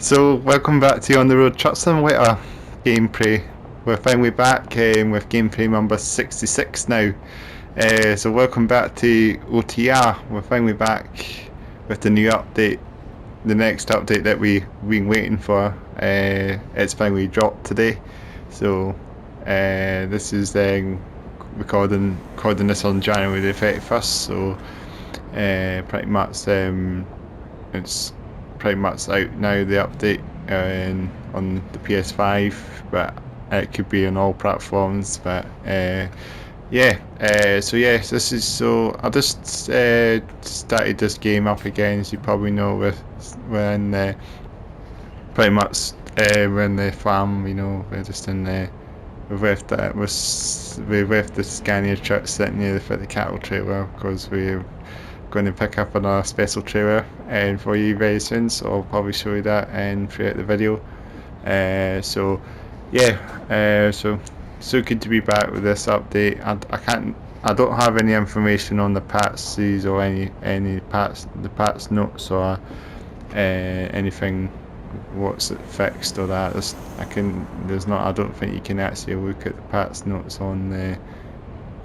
So welcome back to On the Road Truck Simulator gameplay. We're finally back with gameplay number 66 now. So welcome back to OTR. We're finally back with the new update, the next update that we've been waiting for. It's finally dropped today. So this is recording this on January the 31st. So pretty much it's pretty much out now, the update on the PS5, but it could be on all platforms. But so this is, so I just started this game up again, as you probably know, when pretty much when the farm, we're just in there. We're with the scania truck sitting here for the cattle trailer, because we're going to pick up another special trailer for you very soon, so I'll probably show you that throughout the video. So good to be back with this update. I don't have any information on the patches or any patch notes or anything what's it fixed or that. I don't think you can actually look at the patch notes on the,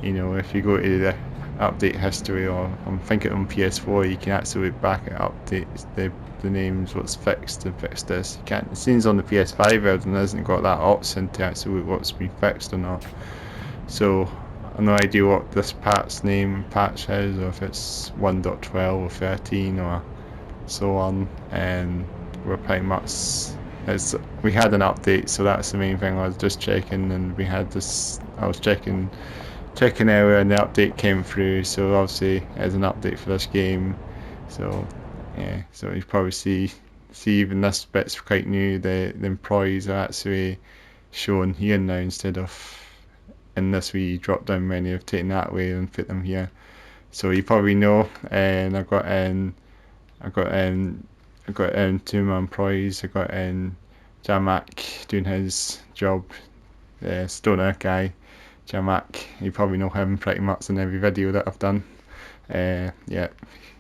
if you go to the update history, or I'm thinking on PS4 you can actually look back at updates, the names, what's fixed and fixed this. You can't. It seems on the PS5 version it hasn't got that option to actually look what's been fixed or not. So I've no idea what this patch is, or if it's 1.12 or 13 or so on. And we're pretty much, we had an update, so that's the main thing. I was just checking, and we had this. I was checking earlier, and the update came through. So obviously there's an update for this game. So yeah, so you probably see even this bit's quite new. The employees are actually shown here now instead of in this wee drop down menu. I've taken that away and put them here. So you probably know. And I've got two of my employees. I got Jamak doing his job, the stoner guy. Jamak, you probably know him pretty much in every video that I've done.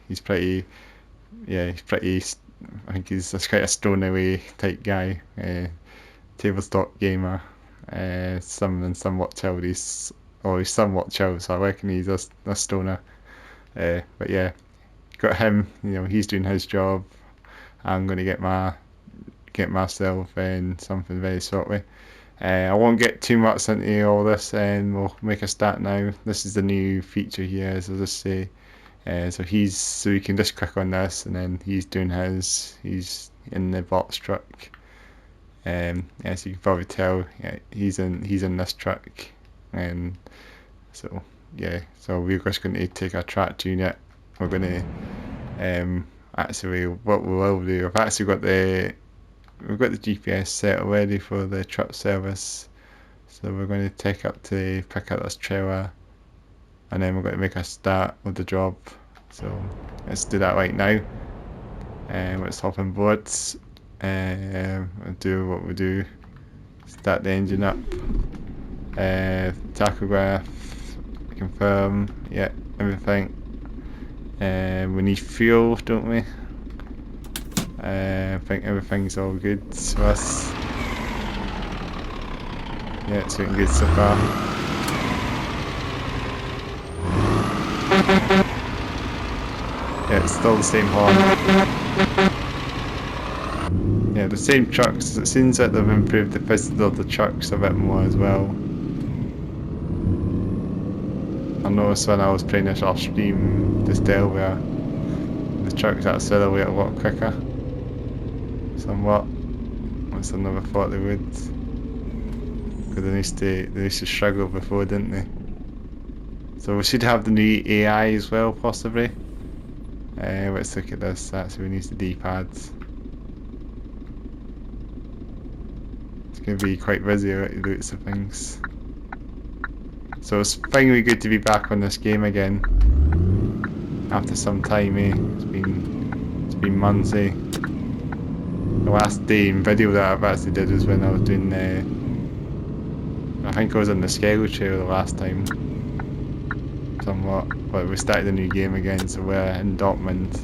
He's pretty. I think he's quite a stone-away type guy. Tabletop gamer. Somewhat chilled. He's somewhat chilled, so I reckon he's a stoner. But yeah, got him. He's doing his job. I'm going to get myself something very shortly. I won't get too much into all this, and we'll make a start now. This is the new feature here, as I just say. So you can just click on this, and then he's doing he's in the box truck. As you can probably tell, he's in this truck. And so we're just going to take our track unit. We're going to actually, what we will do, we've got the GPS set already for the truck service, so we're going to pick up this trailer, and then we're going to make a start with the job. So let's do that right now. Let's hop on board and do what we do. Start the engine up, tachograph, confirm, yeah, everything. We need fuel, don't we? I think everything's all good for us. Yeah, it's looking good so far. Yeah, it's still the same horn. Yeah, the same trucks. It seems that they've improved the physics of the trucks a bit more as well. I noticed when I was playing this off stream just earlier, the trucks accelerate a lot quicker. Somewhat. That's another thought they would. Because they used to struggle before, didn't they? So we should have the new AI as well, possibly. Let's look at this. Actually, we need the D-pads. It's going to be quite busy at the looks of things. So it's finally good to be back on this game again. After some time, It's been months, The last video that I've actually did was when I was doing I think I was in the schedule trailer the last time. Somewhat. But we started a new game again, so we're in Dortmund.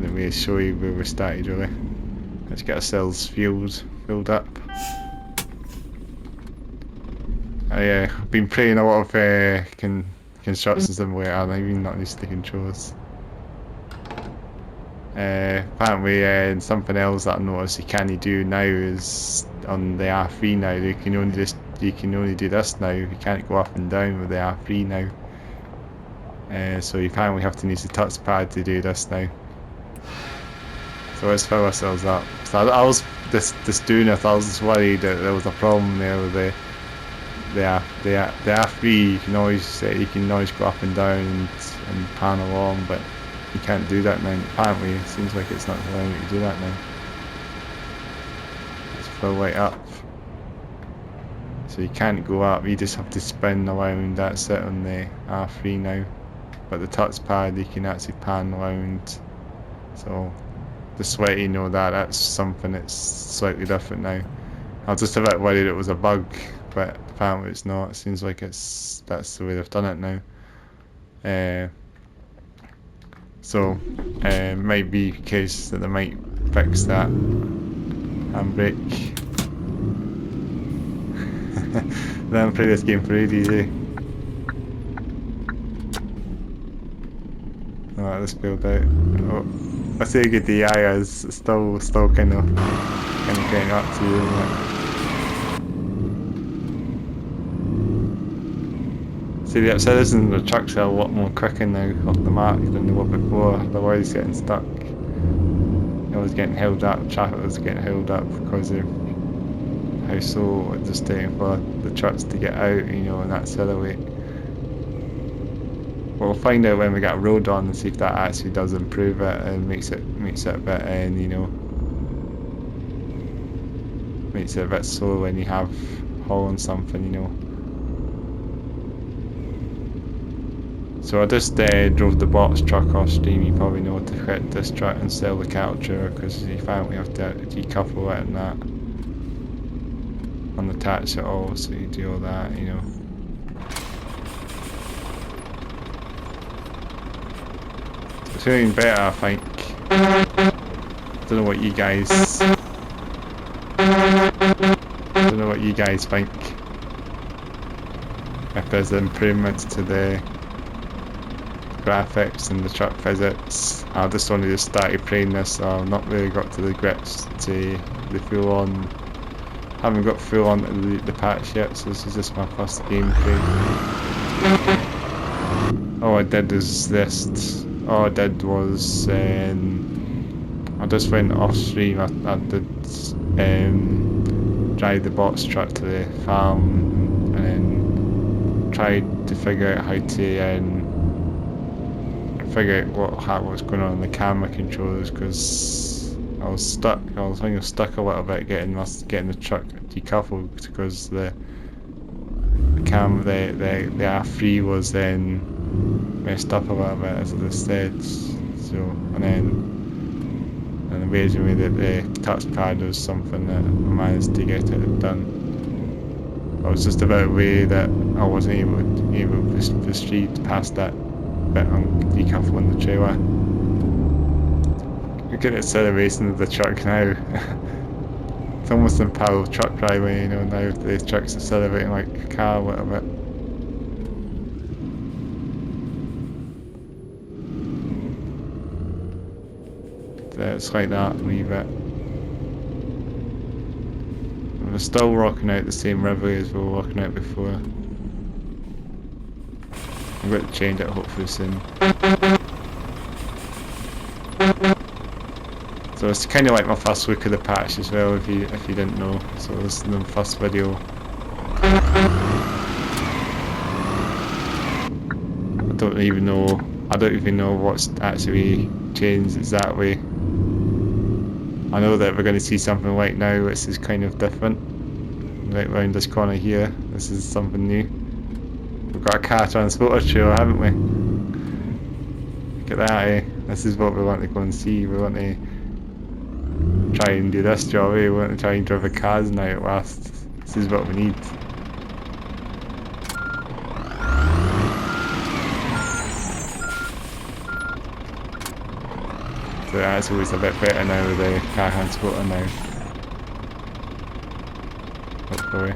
didn't really show you where we started really. Let's get ourselves filled up. I've been playing a lot of construction simulator and I've even not used to the controls. Apparently something else that I noticed you can't do now is on the R3 now, you can only do this now, you can't go up and down with the R3 now. So you apparently have to use the touchpad to do this now. So let's fill ourselves up. So I was just doing it, I was just worried that there was a problem there with the R3. You can always go up and down and pan along, but you can't do that now. Apparently it seems like it's not allowing you to do that now. Let's fill right up. So you can't go up, you just have to spin around, that's it on the R3 now. But the touchpad you can actually pan around. So just to let you know that's something that's slightly different now. I was just a bit worried it was a bug, but apparently it's not. It seems like that's the way they've done it now. So might be the case that they might fix that handbrake. They haven't played this game for ages, eh? Alright, let's build out. Oh, I say good DI is still kind of getting up to you, isn't it? See, the upsides in the trucks are a lot more quicker now off the mark than they were before. Otherwise, getting stuck. I was getting held up. Traffic was getting held up because of how slow it was just taking for the trucks to get out, and accelerate. We'll find out when we get a road on and see if that actually does improve it and makes it a bit, makes it a bit slow when you have hauling something, So I just drove the box truck off stream. You probably know to fit this truck and sell the cattle trailer because you find we have to decouple it and that, unattach it all, so you do all that, It's feeling better, I think. Don't know what you guys think. If there's improvements to the graphics and the truck physics. I just only just started playing this, so I've not really got to the grips to the full on. Haven't got full on the patch yet, so this is just my first gameplay. All I did is this. All I did was I just went off stream. I did drive the box truck to the farm and then tried to figure out how to figure out what was going on in the camera controllers, because I was stuck. I think I was stuck a little bit getting the truck decoupled because the R3 was then messed up a little bit, as I just said. So and amazingly that the touchpad was something that I managed to get it done. I was just about a way that I wasn't able to proceed past that bit on decoupling the trailer. Look at the acceleration of the truck now. It's almost in parallel with truck driving, now the truck's accelerating like a car a little bit. It's like that a wee bit. We're still rocking out the same river as we were rocking out before. I'm going to change it hopefully soon. So it's kind of like my first look at the patch as well, if you didn't know. So this is the first video. I don't even know what's actually changed exactly. I know that we're going to see something right now which is kind of different. Right round this corner here, this is something new. We've got a car transporter trailer, haven't we? Look at that, eh? This is what we want to go and see. We want to try and do this job, eh? We want to try and drive the cars now at last. This is what we need. So So that's always a bit better now with the car transporter now. Hopefully.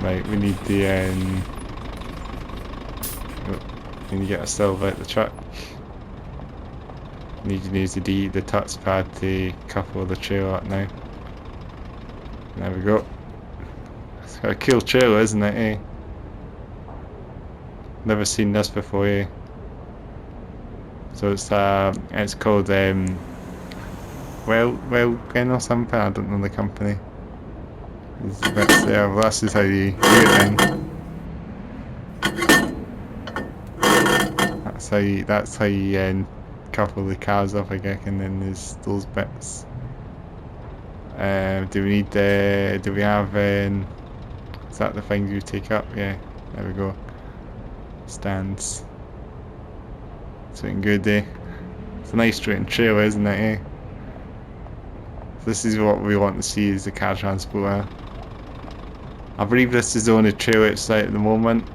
Right, we need the we need to get a silver out the truck. Need to use the touchpad to couple the trailer up now. There we go. It's got a cool trailer, isn't it, eh? Never seen this before, eh? So it's called Wellgen or something. I don't know the company. Well, this is how you do it then. That's how you couple the cars up, I guess, and then there's those bits. Do we have is that the things you take up? Yeah, there we go. Stands. It's looking good, eh? It's a nice straight trailer, isn't it, eh? This is what we want to see, is the car transporter. I believe this is the only trailer it's out at the moment.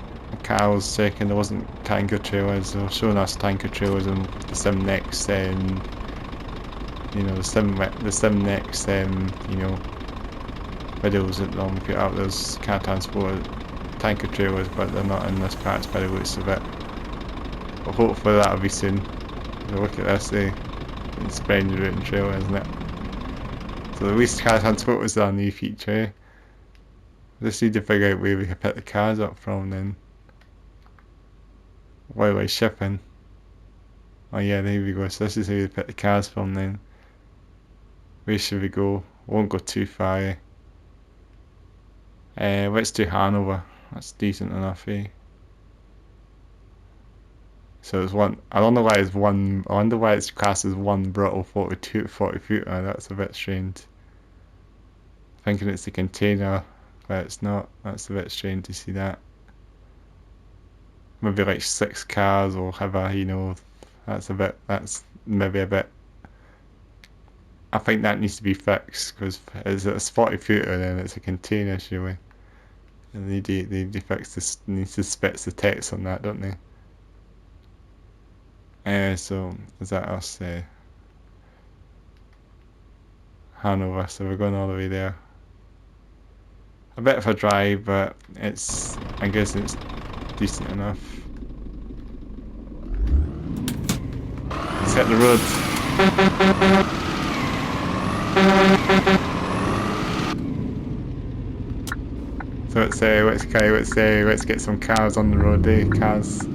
Carl was checking there wasn't tanker trailers. They were showing us tanker trailers on the Sim Next, you know, the Sim Next, you know, videos that they'll put up. There's car transport tanker trailers, but they're not in this patch by the looks of it. But hopefully that'll be soon. Look at this, it's spreading route and trailer, isn't it? So at least car transport was our new feature, eh? Just need to figure out where we can pick the cars up from then. While we're shipping. Oh yeah, there we go. So this is how we pick the cars from then. Where should we go? Won't go too far, eh? Let's do Hanover. That's decent enough, eh? So it's one. I don't know why it's one. I wonder why it's classed as one Brittle 40 footer. That's a bit strange. Thinking it's a container, but it's not. That's a bit strange to see that. Maybe like 6 cars or whatever, you know. That's maybe a bit. I think that needs to be fixed, because it's a 40 footer then it's a container, surely. And they fix this, need to fix the text on that, don't they? So is that us? Hanover, so we're going all the way there. A bit of a drive, but I guess it's decent enough. Let's hit the road. So let's get some cars on the road, cars.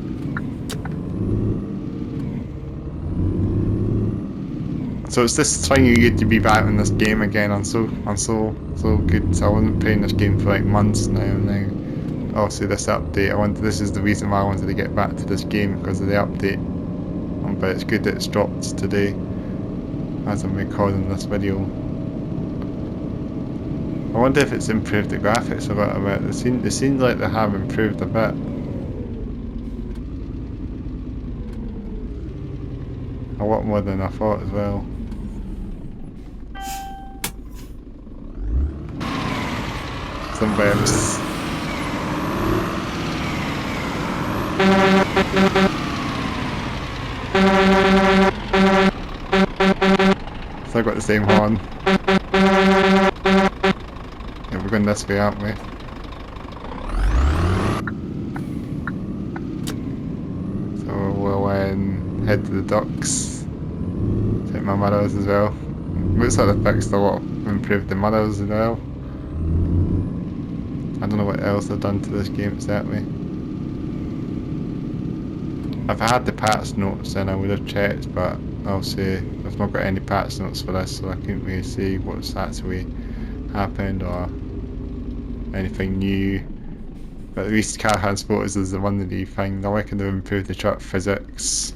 So it's this thing you get to be back in this game again. I'm so good. So I wasn't playing this game for like months now. Obviously this update, this is the reason why I wanted to get back to this game, because of the update. But it's good that it's dropped today as I'm recording this video. I wonder if it's improved the graphics a little bit. It seems like they have improved a bit. A lot more than I thought as well. Some vibes. So I've got the same horn. Yeah, we're going this way, aren't we? So we'll head to the docks. Take my mirrors as well. Looks like they fixed a lot, improved the mirrors as well. I don't know what else they've done to this game exactly. If I had the patch notes then I would have checked, but obviously I've not got any patch notes for this, so I couldn't really see what's actually happened or anything new. But at least car transporters is the one new thing. I reckon they've improved the truck physics.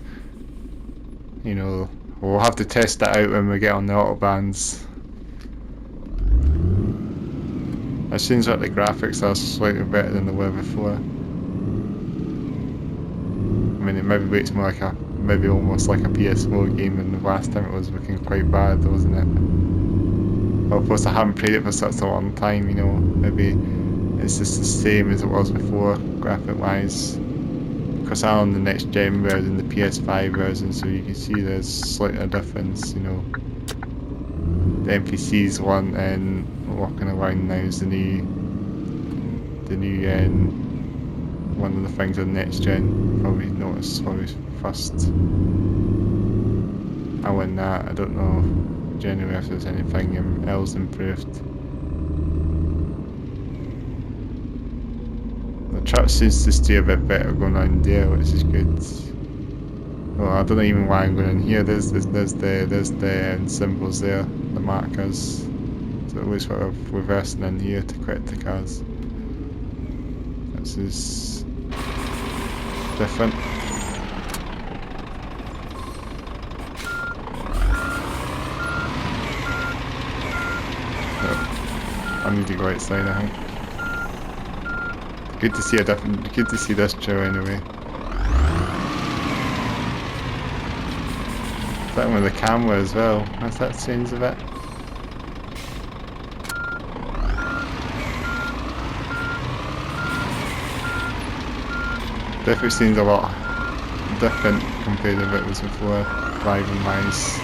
You know, we'll have to test that out when we get on the autobahns. It seems like the graphics are slightly better than they were before. I mean, it maybe looks more like maybe almost like a PS4 game, and the last time it was looking quite bad, wasn't it? Well, of course I haven't played it for such a long time, you know, maybe it's just the same as it was before, graphic wise. Because I'm on the next gen version, the PS5 version, so you can see there's slightly a difference, you know. The NPCs one and walking around now is the new one of the things on next gen. Probably noticed probably first. I win that. I don't know generally if there's anything else improved. The truck seems to stay a bit better going on there, which is good. Well, I don't know even why I'm going in here. There's the symbols there, the markers. So it looks like we're reversing in here to quit the cars. This is different. Oh, I need to go outside, I think. Good to see good to see this show anyway. That one with the camera as well. Has that changed a bit? Definitely seems a lot different compared to what it was before, driving wise.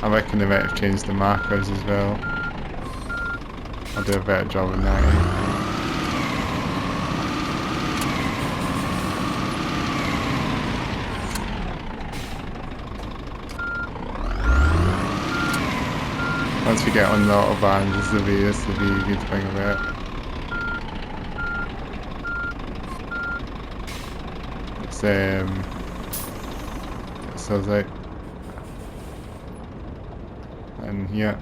I reckon they might have changed the markers as well. I'll do a better job on that. Once we get on the autobahn, this will be a good thing about it. It's it says out. And here.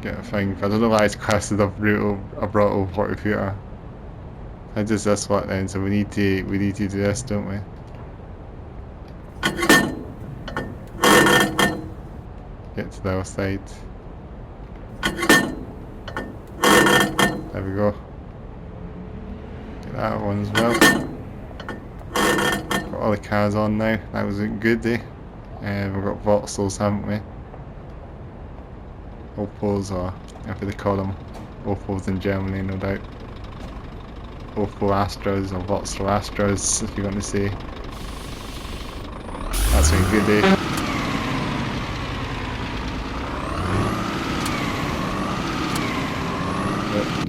Get a thing. I don't know why it's classed as a brutal water footer. How does this work then? So we need to do this, don't we? Get to the other side. There we go. Get that one as well. Got all the cars on now. That was good, eh? We've got Voxels, haven't we? Opals, or whatever they call them. Opals in Germany, no doubt. Opal Astras, or Voxel Astras, if you want to say. That's been good, eh?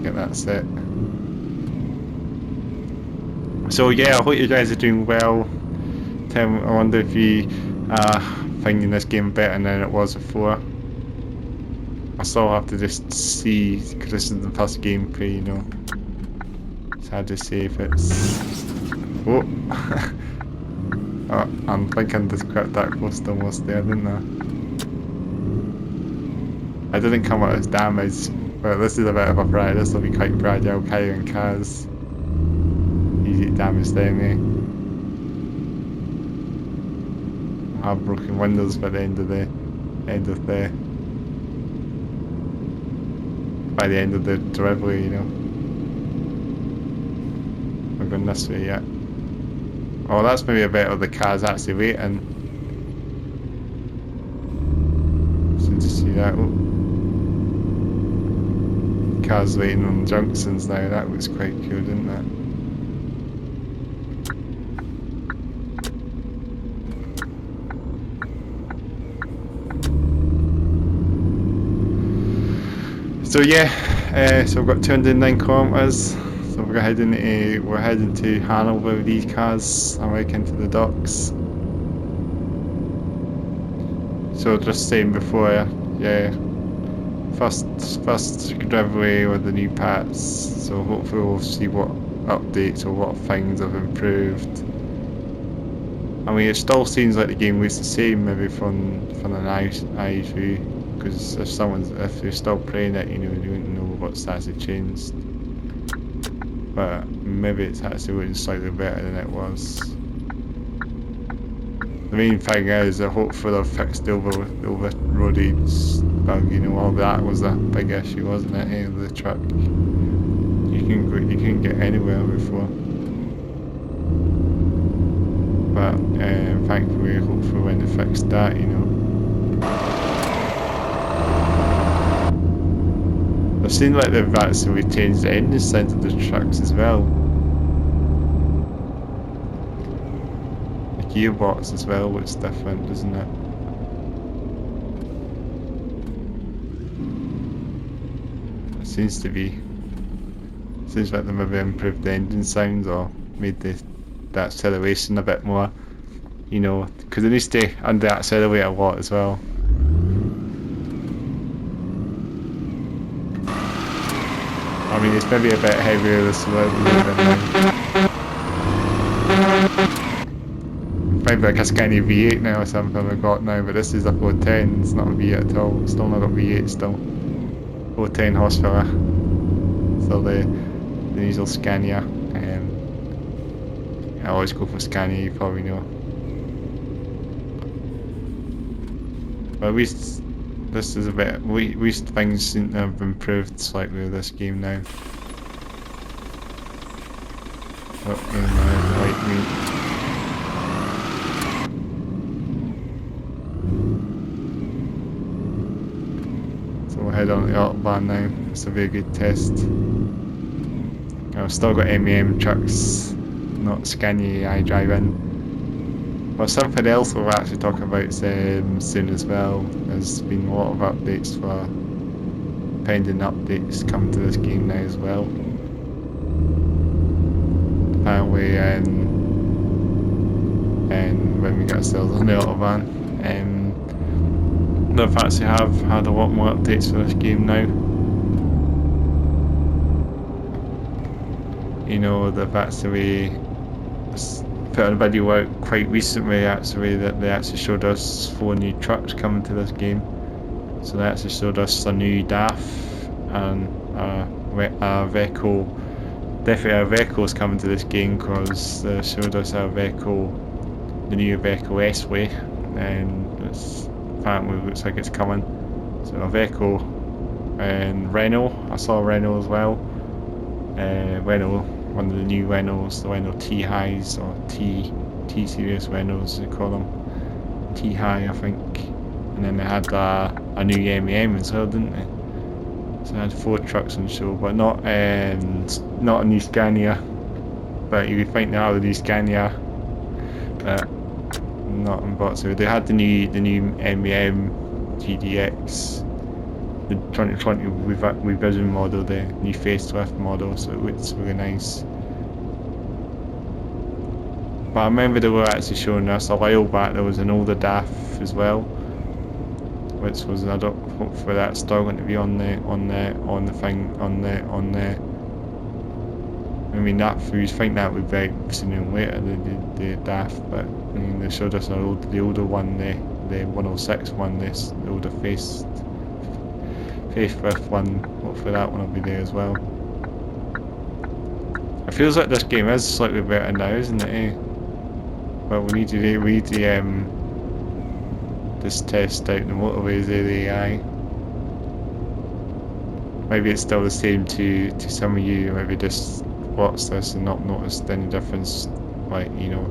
Get that set. So yeah, I hope you guys are doing well. I wonder if you are finding this game better than it was before. I still have to just see, because this is the first gameplay, you know. It's hard to say if it's... Oh! Oh, I'm thinking to scrap that close to almost there, didn't I? I didn't come out as damage, but this is a bit of a fragile. This will be quite fragile, carrying cars. Easy to damage them, eh? I'll have broken windows by the end of the by the end of the driveway, you know. We're going this way yet. Oh, that's maybe a bit of the cars actually waiting. So to see that. Oh. Cars waiting on junctions now, that was quite cool, didn't it? So yeah, so we've got 209 kilometers. So we're heading to Hanover with these cars and right into the docks. So just saying before, yeah, first driveway with the new parts. So hopefully we'll see what updates or what things have improved. I mean, it still seems like the game looks the same, maybe from an eye view. Because if you're still playing it, you know, you wouldn't know what's actually changed. But maybe it's actually looking slightly better than it was. The main thing is that hopefully they've fixed the overroaded bug. You know, all that was a big issue, wasn't it? Eh, the truck. You couldn't get anywhere before. But thankfully, hopefully when they fixed that, you know. I've seen like they've actually changed the engine sound of the trucks as well. The gearbox as well looks different, doesn't it? It seems to be. Seems like they maybe improved the engine sounds or made the acceleration a bit more. You know, because they need to under accelerate a lot as well. I mean, it's maybe a bit heavier this way. Maybe like a Scania V8 now or something I've got now, but this is a 410. It's not a V8 at all. Still not got V8 still. 410 horsepower. So the diesel Scania. I always go for Scania, you probably know. But at least this is a bit. At least things seem to have improved slightly with this game now. Oh, like me. So we'll head on to the autobahn now. It's a very good test. I've still got MEM trucks, not Scania I drive in. But something else we'll actually talk about soon as well. There's been a lot of updates for pending updates coming to this game now as well. Apparently, and when we get ourselves on the autobahn, they've actually have had a lot more updates for this game now. You know, they've actually put a video out quite recently actually that they actually showed us 4 new trucks coming to this game. So they actually showed us a new DAF and a vehicle. Definitely a vehicle is coming to this game because they showed us a vehicle, the new vehicle S-Way, and it's apparently looks like it's coming. So a vehicle and Renault. I saw Renault as well. Renault, one of the new Renaults, the Renault T-Highs or T-Series Renaults they call them. T-High I think. And then they had a new MEM as well, didn't they? So they had 4 trucks on show, but not a new Scania. But you could find they are the new Scania, but not in box. So they had the new MEM GDX. The 2020 revision model, the new facelift model, so it looks really nice. But I remember they were actually showing us a while back there was an older DAF as well, which was hopefully that's still going to be on the thing. I mean that you think that would be sooner or later the DAF, but I mean they showed us the older one, the 106 one, the older facelift one. Hopefully that one will be there as well. It feels like this game is slightly better now, isn't it? Eh? But we need to just test out the motorways, the AI. Maybe it's still the same to some of you. Maybe just watch this and not noticed any difference. Like, you know,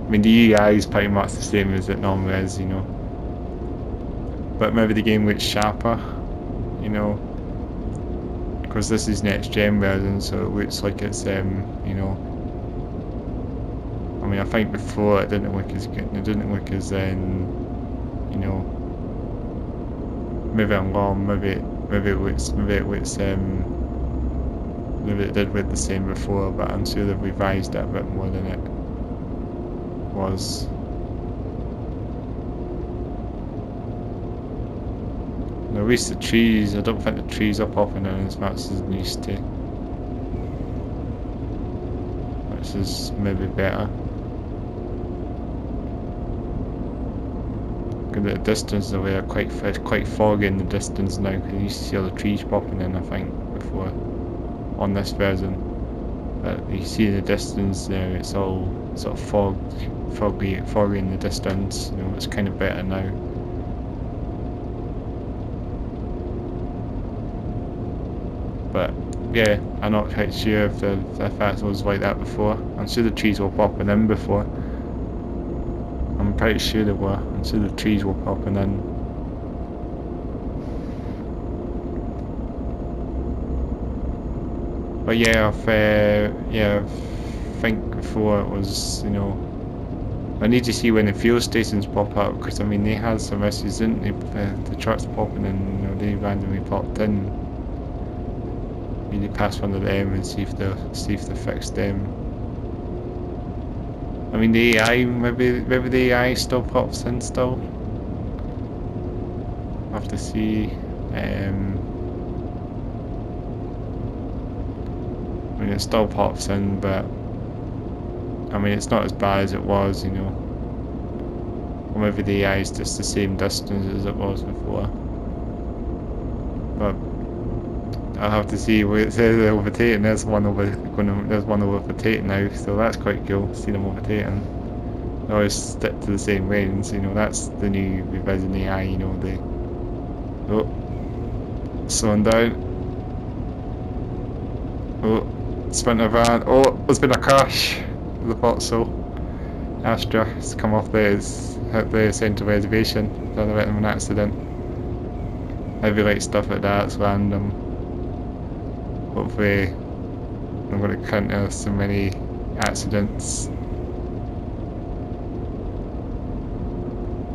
I mean the UI is pretty much the same as it normally is, you know. But maybe the game looks sharper. You know, because this is next gen version, so it looks like it's you know, I mean I think before it didn't look as good, it didn't look as you know, maybe I'm wrong, maybe it looks maybe it did look the same before, but I'm sure they've revised it a bit more than it was. At least the trees, I don't think the trees are popping in as much as they used to. Which is maybe better. Look at the distance away, it's quite foggy in the distance now, because you used to see all the trees popping in I think before on this version. But you see the distance now, it's all sort of foggy in the distance, you know, it's kind of better now. But yeah, I'm not quite sure if that was like that before. I'm sure the trees were popping in before. I'm pretty sure they were. I'm sure the trees were popping in. But yeah, I think before it was, you know, I need to see when the fuel stations pop up, because I mean they had some issues, didn't they? The trucks popping in, you know, they randomly popped in. Maybe pass one of them and see if they fix them. I mean the AI, maybe the AI still pops in still. I'll have to see. I mean it still pops in, but I mean it's not as bad as it was, you know. Or maybe the AI is just the same distance as it was before. But I'll have to see where it says overtaking. There's one overtaking now, so that's quite cool. See them overtaking. They always stick to the same lanes, you know. That's the new revision AI, you know. Slowing down. Oh, sprinter van. Oh, there's been a crash. I thought so. Astra has come off hit the central reservation. Done a bit of an accident. Heavy light stuff like that, it's random. Hopefully I'm going to counter so many accidents.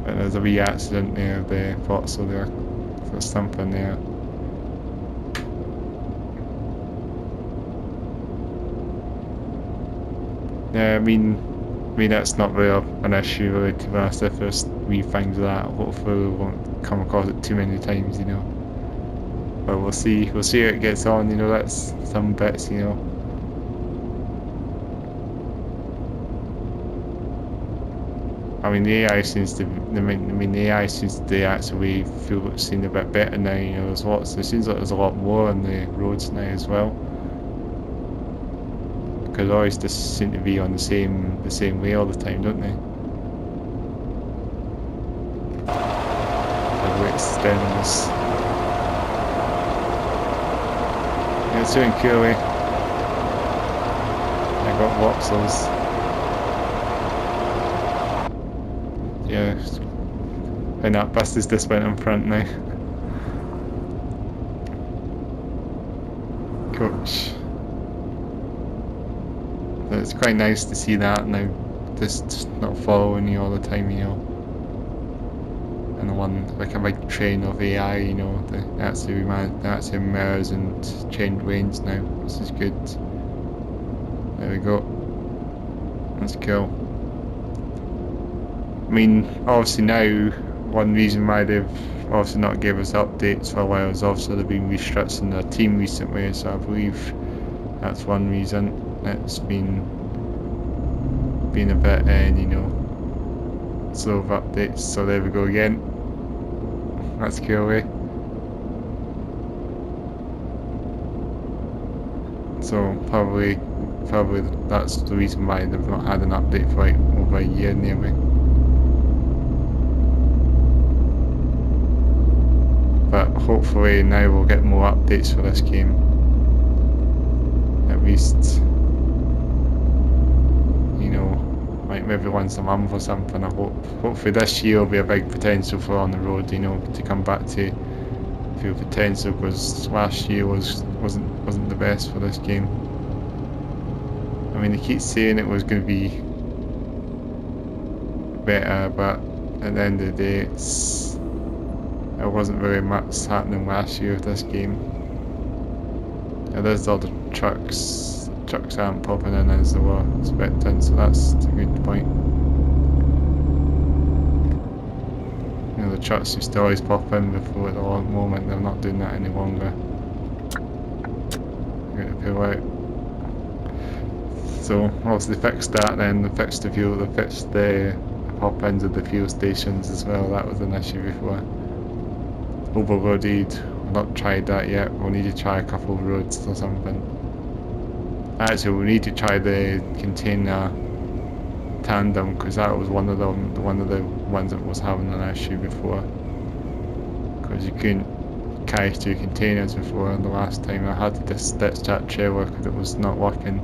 But there's a wee accident near the Vauxhall there. There's something there. Yeah, I mean that's not really an issue really, to be honest. If there's wee things like that, hopefully we won't come across it too many times, you know. But we'll see how it gets on, you know. That's some bits, you know. I mean the AI seems to actually seem a bit better now, you know. It seems like there's a lot more on the roads now as well. Because they always just seem to be on the same way all the time, don't they? The way extends. Yeah, it's doing coolly. I got voxels. Yeah, and that bus is just went in front now. Coach. It's quite nice to see that now, just not following you all the time, you know. And the one, like a big train of AI, you know, that's the mirrors and chained lanes now. This is good. There we go. That's cool. I mean, obviously now, one reason why they've obviously not gave us updates for a while is obviously they've been restructuring their team recently, so I believe that's one reason. It's been a bit, you know, slow of updates. So there we go again. That's cool, eh? So probably that's the reason why they've not had an update for like over a year nearly. But hopefully now we'll get more updates for this game. At least, you know, like maybe once a month or something. I hope. Hopefully this year will be a big potential for On The Road, you know, to come back to full potential, because last year wasn't the best for this game. I mean, they keep saying it was going to be better, but at the end of the day, there wasn't very much happening last year with this game. Yeah, there's all the trucks aren't popping in as they were expecting, so that's a good point. You know, the trucks used to always pop in before at the long moment, they're not doing that any longer. I'm going to pull out. So obviously they fixed that, then they fixed the fuel, they fixed the pop-ins of the fuel stations as well. That was an issue before. Overloaded, we've not tried that yet. We'll need to try a couple of roads or something. Actually, we need to try the container tandem, because that was one of the ones that was having an issue before. Because you couldn't carry 2 containers before, and the last time I had to just ditch that trailer because it was not working.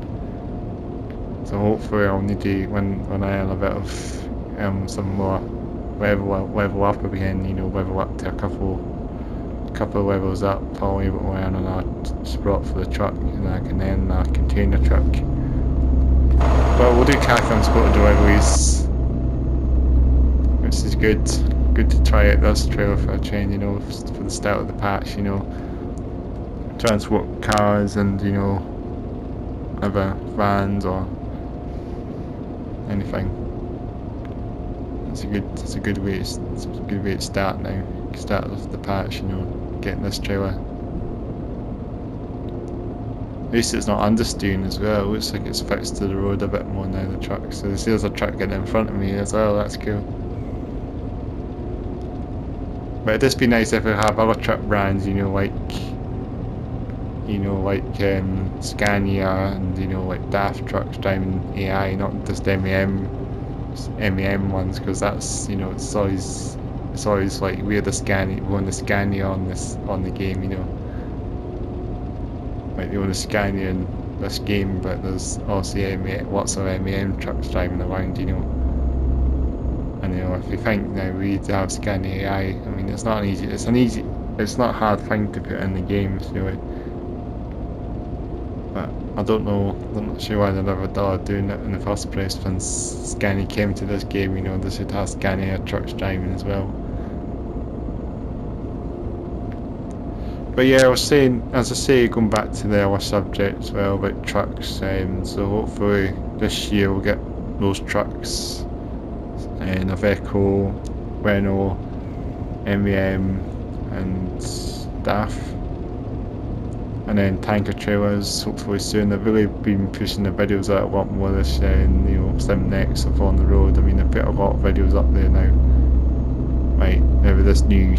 So hopefully I'll need to, when I earn a bit of some more level up again, you know, level up to a couple couple of levels up, I'll be able to earn another spot for the truck, and I can then a container truck. But we'll do car transport deliveries. This is good. Good to try out this trailer for a change, you know, for the start of the patch, you know. Transport cars and, you know, other vans or anything. It's a good way to start now. Start off the patch, you know, getting this trailer. At least it's not understeering as well. It looks like it's fixed to the road a bit more now, the truck. So there's a truck getting in front of me as well, that's cool. But it'd just be nice if we have other truck brands, you know, like Scania and, you know, like DAF trucks driving AI, not just MEM ones, because that's, you know, it's always like we're the Scania on the game, you know. Like the only Scania in this game, but there's also lots of MEM trucks driving around, you know. And you know, if you think now we have Scania AI, I mean, it's not it's not a hard thing to put in the games, you know. But I don't know, I'm not sure why they never thought of doing it in the first place. When Scania came to this game, you know, they should have Scania trucks driving as well. But yeah, I was saying, as I say, going back to the other subject as well about trucks, so hopefully this year we'll get those trucks, and Iveco, Renault, MEM and DAF, and then tanker trailers hopefully soon. They've really been pushing the videos out a lot more this year, and you know, SimNext of On The Road. I mean, they've put a lot of videos up there now. Right, maybe this new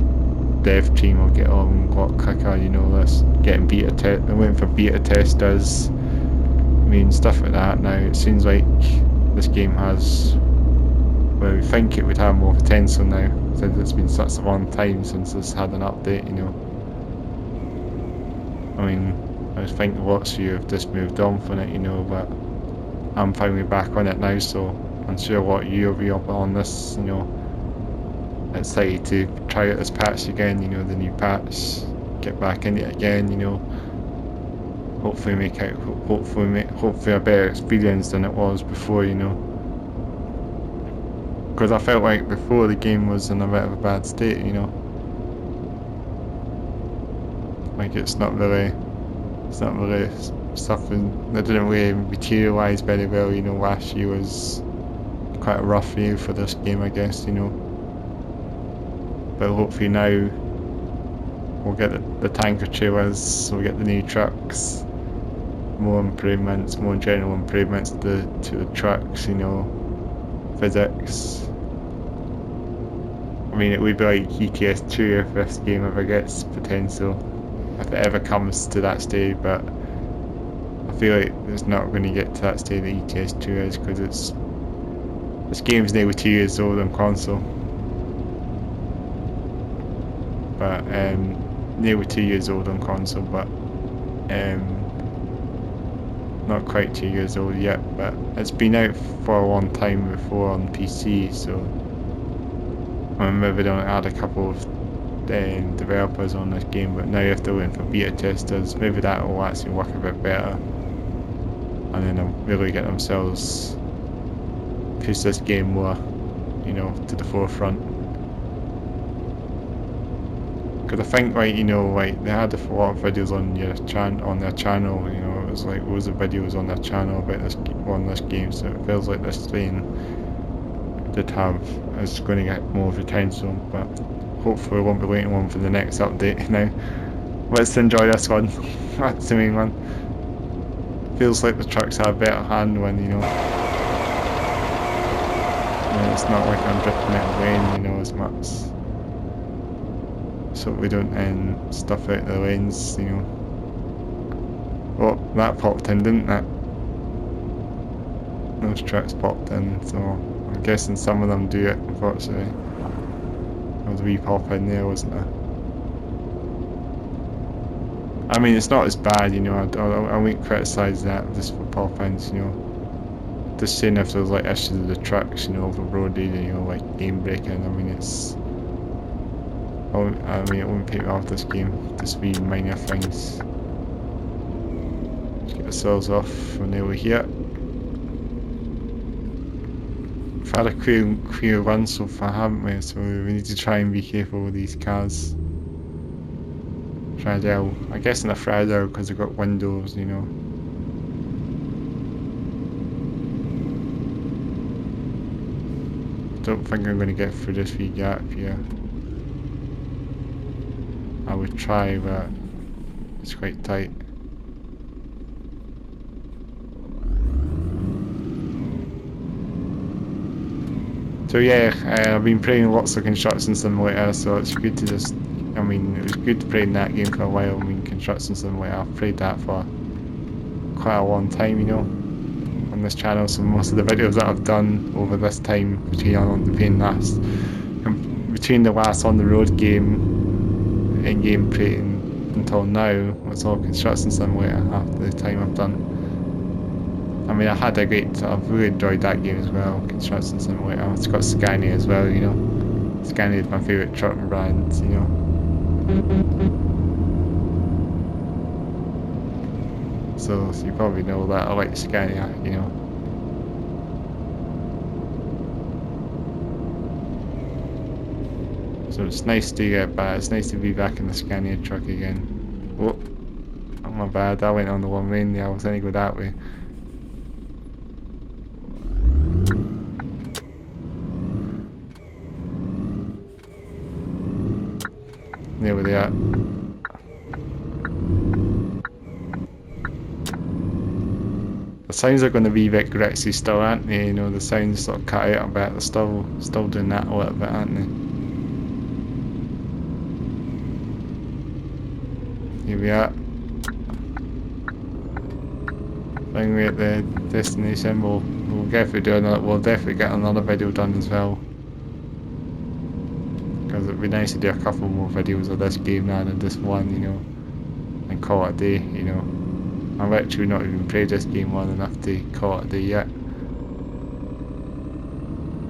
dev team will get along a lot quicker, you know, this getting they're waiting for beta testers, I mean, stuff like that. Now it seems like this game has, well, we think it would have more potential now, since it's been such a long time since it's had an update, you know. I mean, I think lots of you have just moved on from it, you know, but I'm finally back on it now, so I'm sure a lot of you will be up on this, you know. Excited to try out this patch again, you know, the new patch, get back into it again, you know. Hopefully a better experience than it was before, you know. Because I felt like before the game was in a bit of a bad state, you know. Like it's not really something that didn't really materialise very well, you know. Last year was quite a rough year for this game, I guess, you know. But hopefully now we'll get the tanker trailers, we'll get the new trucks, more improvements, more general improvements to the trucks, you know, physics. I mean, it would be like ETS2 if this game ever gets potential, if it ever comes to that stage, but I feel like it's not going to get to that stage that ETS2 is, because this game's nearly 2 years old on console. But nearly 2 years old on console, but not quite 2 years old yet. But it's been out for a long time before on PC, so I mean, maybe they don't add a couple of developers on this game, but now you have to wait for beta testers. Maybe that will actually work a bit better, and then they'll really get themselves push this game more, you know, to the forefront. Because I think, like, you know, like they had a lot of videos on their channel, you know, it was like loads of videos on their channel about this game, so it feels like this thing is going to get more potential, but hopefully we won't be waiting one for the next update now. Let's enjoy this one. That's the main one. Feels like the trucks have a better handling, you know. And it's not like I'm drifting it away, you know, as much. So we don't end stuff out the lanes, you know. Oh, that popped in, didn't it? Those trucks popped in, so I'm guessing some of them do it, unfortunately. There was a wee pop in there, wasn't there? I mean, it's not as bad, you know. I won't criticise that just for pop-ins, you know. Just saying if there's like issues with the trucks, you know, overloaded, you know, like game breaking. I mean, I mean, it won't take me off this game. Just wee minor things. Let's get ourselves off from over here. We've had a queer run so far, haven't we? So we need to try and be careful with these cars. Fragile. I guess they're fragile because they've got windows, you know. Don't think I'm going to get through this wee gap here. I would try, but it's quite tight. So yeah, I've been playing lots of Construction Simulator, so it's good to just, I mean, it was good to play in that game for a while. I mean, Construction Simulator, I've played that for quite a long time, you know, on this channel. So most of the videos that I've done over this time between the last On the Road game, in-game playing until now, it's all Construction Simulator after the time I've done. I mean, I've really enjoyed that game as well, Construction Simulator. It's got Scania as well, you know. Scania is my favourite truck brand, you know. So you probably know that I like Scania, you know. So it's nice to get back, it's nice to be back in the Scania truck again. Oh, my bad, I went on the one lane there, I was going to go that way. There we are. The sounds are going to be a bit glitchy still, aren't they? You know, the sounds sort of cut out a bit. They're still doing that a little bit, aren't they? Here we are. Finally at the destination. We'll definitely do another. We'll definitely get another video done as well. Because it'd be nice to do a couple more videos of this game now than just one, you know, and call it a day, you know. I've actually not even played this game long enough to call it a day yet.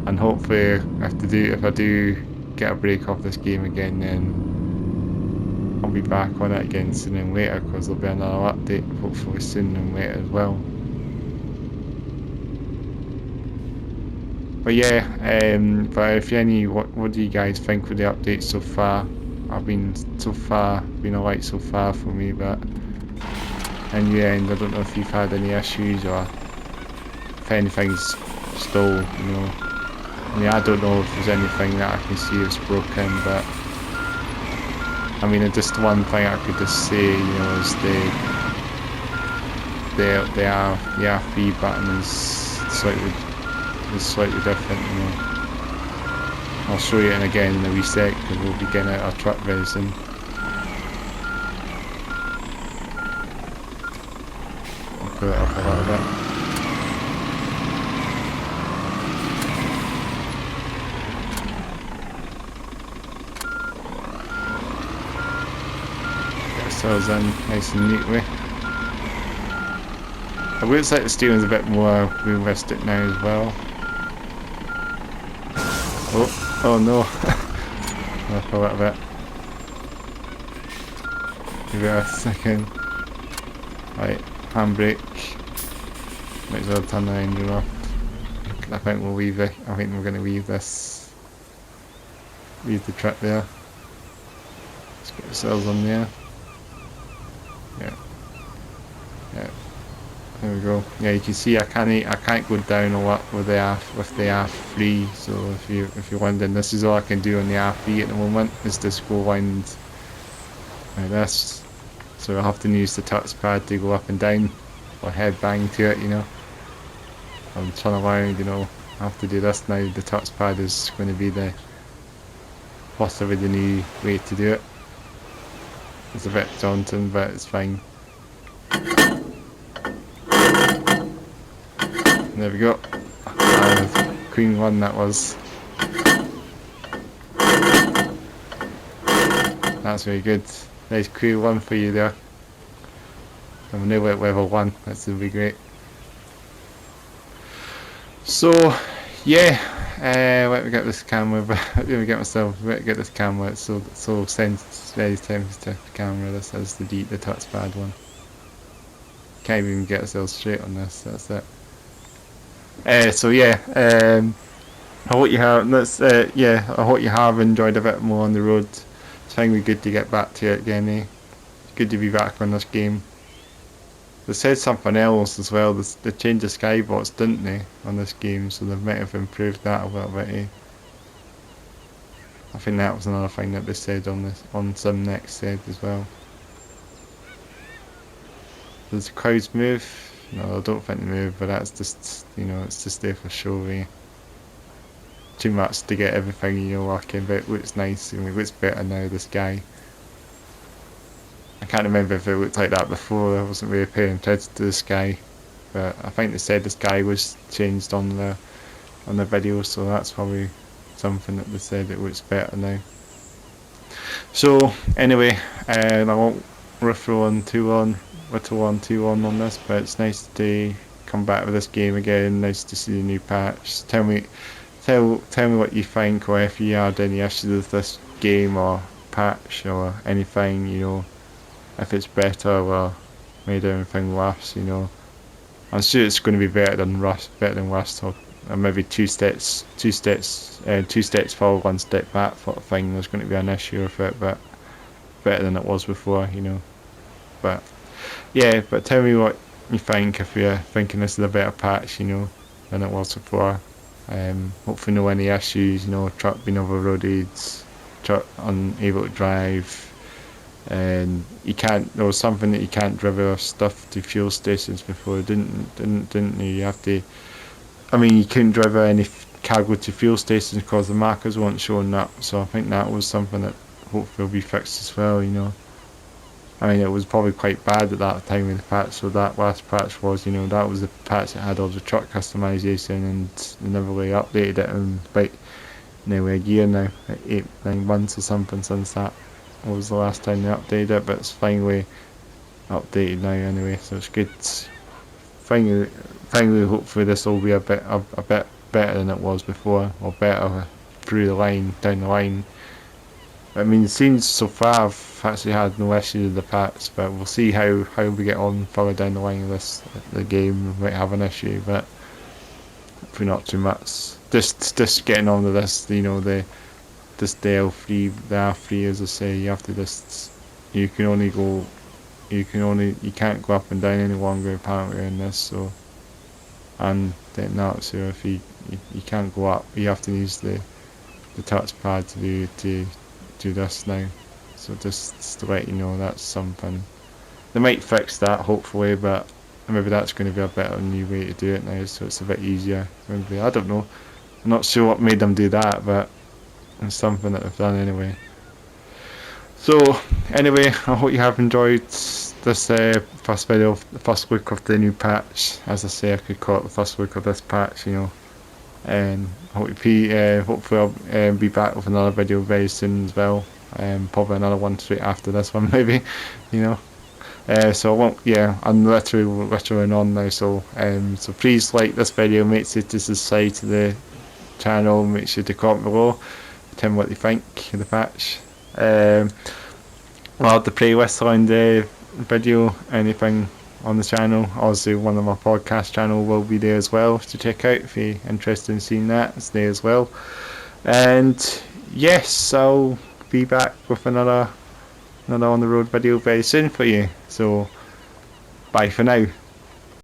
And hopefully, if I do get a break off this game again, then I'll be back on it again sooner than later, because there'll be another update hopefully sooner than later as well. But yeah, but if what do you guys think of the update so far? Been a light so far for me, but in the end, I don't know if you've had any issues or if anything's still, you know. I mean, I don't know if there's anything that I can see that's broken, but I mean, just one thing I could just say, you know, is the RB button is slightly different, you know. I'll show you it again in a wee sec, because we'll be getting out our truck very soon. I'll put it up a little bit. Get ourselves in nice and neatly. It looks like the steering's a bit more realistic now as well. Oh no! Up a little bit. Give it a second. Right, handbrake. Might as well turn the engine off. I think we'll leave it. I think we're going to leave this. Leave the truck there. Let's get ourselves on there. Yeah. Yeah. There we go. Yeah, you can see I can't go down a lot with the R3. So if you're wondering, this is all I can do on the R3 at the moment, is just go around like this. So I have to use the touchpad to go up and down, or head bang to it, you know. I'm turning around, you know. I have to do this now. The touchpad is going to be possibly the new way to do it. It's a bit daunting, but it's fine. There we go. Queen one that was. That's very good. Nice Queen one for you there. I'm now at level 1. That's going to be great. So, yeah, let me get this camera. Let me get myself. Let me get this camera. It's so very sensitive camera. This is the touchpad one. Can't even get ourselves straight on this. That's it. So yeah. I hope you have. I hope you have enjoyed a bit more on the road. It's finally good to get back to it again. It's good to be back on this game. They said something else as well. They changed the skybox, didn't they, on this game? So they might have improved that a little bit. I think that was another thing that they said on some next said as well. Does the crowds move? No, I don't think they move, but that's just, it's just there for show. Too much to get everything, working, but it looks nice. It looks better now, the sky. I can't remember if it looked like that before. I wasn't really paying attention to the sky, but I think they said the sky was changed on the video, so that's probably something that they said it looks better now. So anyway, I won't riffle on too long on this, but it's nice to come back with this game again. Nice to see the new patch. Tell me what you think, or if you had any issues with this game or patch or anything, if it's better or made anything worse, I'm sure it's going to be better than Rust, or maybe two steps forward, one step back sort of thing. There's going to be an issue with it, but better than it was before, But yeah, but tell me what you think, if you're thinking this is a better patch, than it was before. Hopefully no any issues, truck being overloaded, truck unable to drive. And there was something that you can't deliver stuff to fuel stations before, didn't you? You couldn't deliver any cargo to fuel stations because the markers weren't showing up. So I think that was something that hopefully will be fixed as well. It was probably quite bad at that time with the patch. So that last patch was, that was the patch that had all the truck customization, and they never really updated it in about nearly a year now, 8-9 months or something since that was the last time they updated it, but it's finally updated now anyway, so it's good. Finally, hopefully this will be a bit better than it was before, or better down the line. It seems so far I've actually had no issues with the patch, but we'll see how we get on further down the line of the game. We might have an issue, but hopefully not too much. Just getting on with this, the R3, as I say, you have to you can't go up and down any longer apparently in this, so, and then that, so if you can't go up, you have to use the touchpad to do this now, so just to let you know, that's something. They might fix that hopefully, but maybe that's going to be a better new way to do it now, so it's a bit easier. Maybe, I don't know, I'm not sure what made them do that, but it's something that they've done anyway. So anyway, I hope you have enjoyed this first video, the first look of the new patch. As I say, I could call it the first look of this patch, and hopefully I'll be back with another video very soon as well, probably another one straight after this one maybe, so I won't, I'm literally on now, so please like this video, make sure to subscribe to the channel, make sure to comment below, tell me what you think of the patch. I'll have the playlist on the video, anything on the channel. Also, one of my podcast channel will be there as well to check out if you're interested in seeing that. It's there as well. And yes, I'll be back with another on the road video very soon for you. So bye for now.